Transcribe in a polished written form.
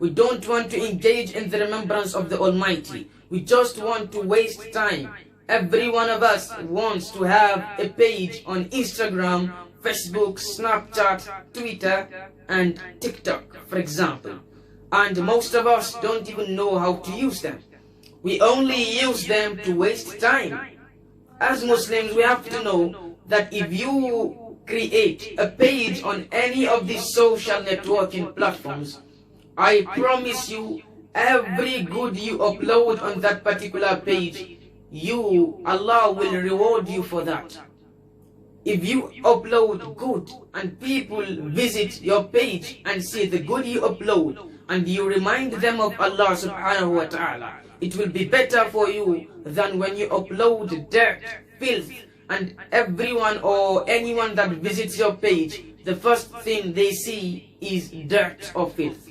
We don't want to engage in the remembrance of the Almighty. We just want to waste time. Every one of us wants to have a page on Instagram, Facebook, Snapchat, Twitter, and TikTok, for example. And most of us don't even know how to use them. We only use them to waste time. As Muslims, we have to know that if you create a page on any of these social networking platforms, I promise you, every good you upload on that particular page, Allah will reward you for that. If you upload good and people visit your page and see the good you upload, and you remind them of Allah subhanahu wa ta'ala, it will be better for you than when you upload dirt, filth, and everyone or anyone that visits your page, the first thing they see is dirt or filth.